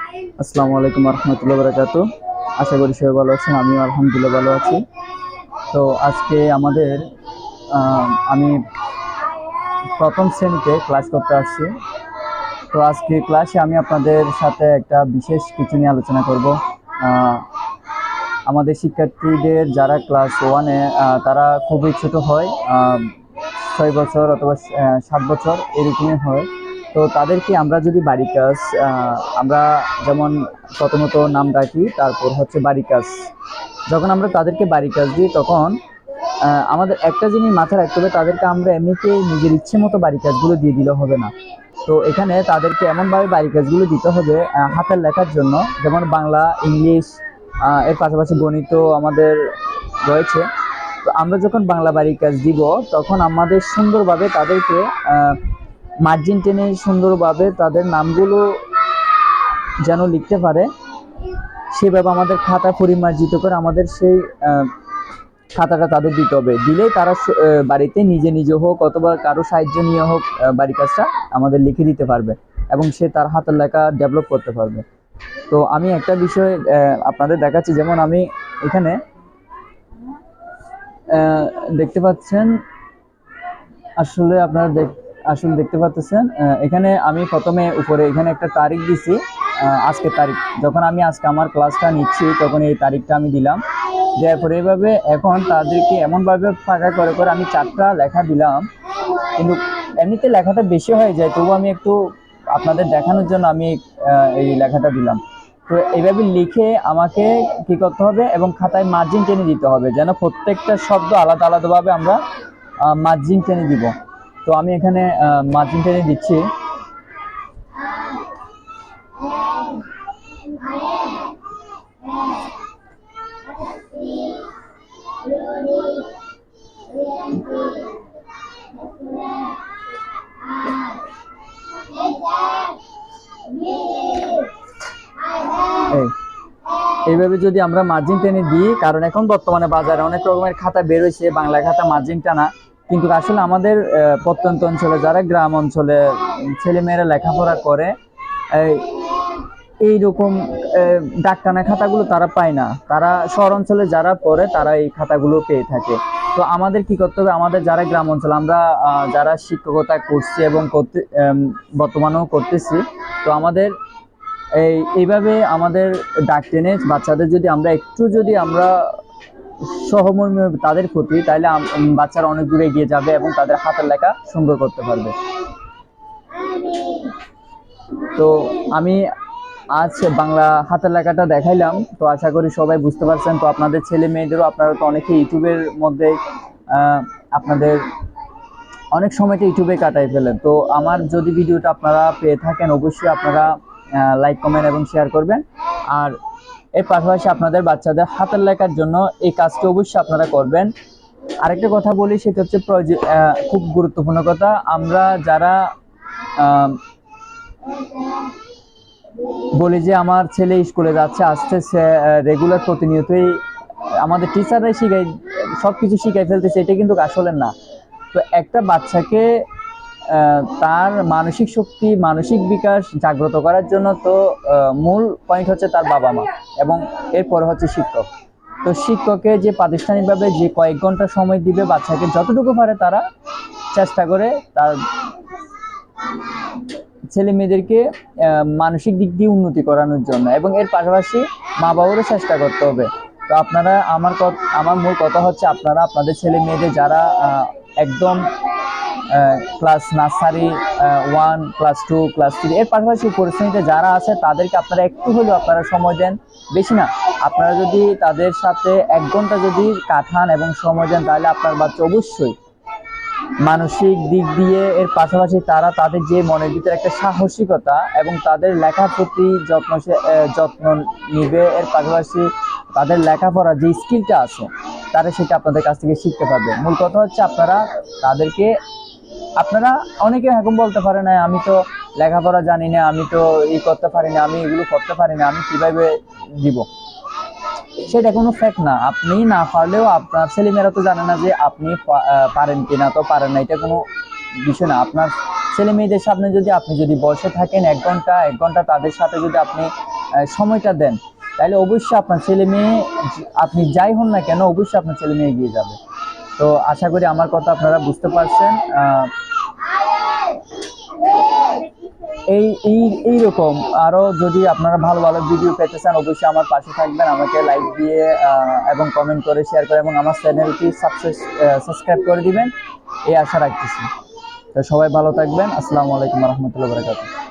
আসসালামু আলাইকুম রহমতুল্লাহ বারাকাতু। আশা করি সবাই ভালো আছেন, আমিও আলহামদুলিল্লাহ ভালো আছি। তো আজকে আমাদের আমি প্রথম শ্রেণীতে ক্লাস করতে আসছি। তো আজকে ক্লাসে আমি আপনাদের সাথে একটা বিশেষ কিছু নিয়ে আলোচনা করব। আমাদের শিক্ষার্থীদের যারা ক্লাস ওয়ানে তারা খুবই ছোট হয়, 6 বছর অথবা 7 বছর এরকমই হয়। তো তাদেরকে আমরা যদি বাড়ি কাজ, আমরা যেমন প্রথমত নাম ডাকি, তারপর হচ্ছে বাড়ি কাজ। যখন আমরা তাদেরকে বাড়ি কাজ দিই তখন আমাদের একটা জিনিস মাথায় রাখতে হবে, তাদেরকে আমরা এমনিতে নিজের ইচ্ছে মতো বাড়ি কাজগুলো দিয়ে দিলে হবে না। তো এখানে তাদেরকে এমনভাবে বাড়ি কাজগুলো দিতে হবে হাতের লেখার জন্য, যেমন বাংলা, ইংলিশ, এর পাশাপাশি গণিত আমাদের রয়েছে। তো আমরা যখন বাংলা বাড়ির কাজ দিব তখন আমাদের সুন্দরভাবে তাদেরকে মার্জিন টেনে সুন্দরভাবে তাদের নামগুলো যেন লিখতে পারে সেভাবে আমাদের খাতা পরিমার্জিত করে আমাদের সেই খাতাটা তাদের দিতে হবে। দিলেই তারা বাড়িতে নিজে নিজে হোক অথবা কারো সাহায্য নিয়ে হোক বাড়ির কাজটা আমাদের লিখে দিতে পারবে এবং সে তার হাতের লেখা ডেভেলপ করতে পারবে। তো আমি একটা বিষয় আপনাদের দেখাচ্ছি, যেমন আমি এখানে দেখতে পাচ্ছেন, আসলে আপনারা আসলে দেখতে পাচ্ছেন এখানে আমি প্রথমে উপরে এখানে একটা তারিখ দিছি, আজকের তারিখ। যখন আমি আজকে আমার ক্লাসটা নিচ্ছি তখন এই তারিখটা আমি দিলাম, দেওয়ার পরে এইভাবে এখন তাদেরকে এমনভাবে ফাঁকা করে করে আমি 4টা লেখা দিলাম। কিন্তু এমনিতে লেখাটা বেশি হয়ে যায়, তবু আমি একটু আপনাদের দেখানোর জন্য আমি এই লেখাটা দিলাম। তো এইভাবে লিখে আমাকে কি করতে হবে এবং খাতায় মার্জিন টেনে দিতে হবে, যেন প্রত্যেকটা শব্দ আলাদা আলাদাভাবে আমরা মার্জিন টেনে দিব। তো আমি এখানে মার্জিন টেনে দিচ্ছি। এইভাবে যদি আমরা মার্জিন টেনে দিই, কারণ এখন বর্তমানে বাজারে অনেক রকমের খাতা বের হয়েছে বাংলা খাতা মার্জিন টানা, কিন্তু আসলে আমাদের প্রত্যন্ত অঞ্চলে যারা গ্রাম অঞ্চলে ছেলেমেয়েরা লেখাপড়া করে এইরকম দাগ টানা খাতাগুলো তারা পায় না। তারা শহর অঞ্চলে যারা পড়ে তারা এই খাতাগুলো পেয়ে থাকে। তো আমাদের কি করতে হবে, আমাদের যারা গ্রাম অঞ্চল, আমরা যারা শিক্ষকতা করছি এবং বর্তমানেও করতেছি, তো আমাদের এইভাবে আমাদের দাগ টেনে বাচ্চাদের যদি আমরা একটু যদি আমরা সহমর্মী তাদের প্রতি, তাহলে বাচ্চারা অনেক দূরে এগিয়ে যাবে এবং তাদের হাতের লেখা সুন্দর করতে পারবে। তো আমি আজ বাংলা হাতের লেখাটা দেখাইলাম, তো আশা করি সবাই বুঝতে পারছেন। তো আপনাদের ছেলে মেয়েদেরও, আপনারা তো অনেকে ইউটিউবের মধ্যে আপনাদের অনেক সময়টা ইউটিউবে কাটাই ফেলেন। তো আমার যদি ভিডিওটা আপনারা পেয়ে থাকেন অবশ্যই আপনারা লাইক, কমেন্ট এবং শেয়ার করবেন। আর এর পাশাপাশি আপনাদের বাচ্চাদের হাতের লেখার জন্য এই কাজটি অবশ্যই আপনারা করবেন। আরেকটা কথা বলি, সেটা হচ্ছে খুব গুরুত্বপূর্ণ কথা, আমরা যারা বলি যে আমার ছেলে স্কুলে যাচ্ছে আসছে, সে রেগুলার প্রতিনিয়তই আমাদের টিচাররাই শিখাই সবকিছু শিখাই ফেলতেছে, এটা কিন্তু আসলে না। তো একটা বাচ্চাকে তার মানসিক শক্তি, মানসিক বিকাশ জাগ্রত করার জন্য তো মূল পয়েন্ট হচ্ছে তার বাবা মা এবং এরপরে হচ্ছে শিক্ষক। তো শিক্ষকে যে প্রাতিষ্ঠানিকভাবে যে কয়েক ঘন্টা সময় দিবে বাচ্চাকে, যতটুকু পারে তারা চেষ্টা করে তার ছেলে মেয়েদেরকে মানসিক দিক দিয়ে উন্নতি করানোর জন্য, এবং এর পাশাপাশি মা বাবারও চেষ্টা করতে হবে। তো আপনারা আমার মূল কথা হচ্ছে, আপনারা আপনাদের ছেলে মেয়েদের যারা একদম ক্লাস নার্সারি 1, ক্লাস 2, ক্লাস 3 এর পাশাপাশি পরিশ্রেণীতে যারা আছে তাদেরকে আপনারা একটু হলেও আপনারা সময় দেন, বেশি না। আপনারা যদি তাদের সাথে 1 ঘন্টা যদি কাটান এবং সময় দেন, তাহলে আপনার বাচ্চা অবশ্যই মানসিক দিক দিয়ে, এর পাশাপাশি তারা তাদের যে মনের ভিতরে একটা সাহসিকতা এবং তাদের লেখার প্রতি যত্ন নিবে, এর পাশাপাশি তাদের লেখাপড়ার যে স্কিলটা আছে তারা সেটা আপনাদের কাছ থেকে শিখতে পারবে। মূল কথা হচ্ছে আপনারা অনেকে এখন বলতে পারে না, আমি তো লেখাপড়া জানি না, আমি তো করতে পারি না, আমি এগুলো করতে পারি না, আমি কিভাবে দিব। সেটা কোনো ফ্যাক্ট না। আপনি না পারলেও আপনার ছেলেমেয়েরা তো জানে না যে আপনি পারেন কিনা, তো পারেন না, এটা কোনো বিষয় না। আপনার ছেলে মেয়েদের সামনে যদি আপনি বসে থাকেন 1 ঘন্টা তাদের সাথে যদি আপনি সময়টা দেন, তাহলে অবশ্যই আপনার ছেলে মেয়ে, আপনি যাই হন না কেন, অবশ্যই আপনার ছেলে মেয়ে এগিয়ে যাবে। তো আশা করি আমার কথা আপনারা বুঝতে পারছেন। এই এই এইরকম আরো যদি আপনারা ভালো ভালো ভিডিও পেতে চান, অবশ্যই আমার পাশে থাকবেন, আমাকে লাইক দিয়ে এবং কমেন্ট করে শেয়ার করে এবং আমার চ্যানেলটি সাবস্ক্রাইব করে দিবেন, এই আশা রাখতেছি। তো সবাই ভালো থাকবেন। আসসালামু আলাইকুম রহমতুল্লাহ বরকাতুহু।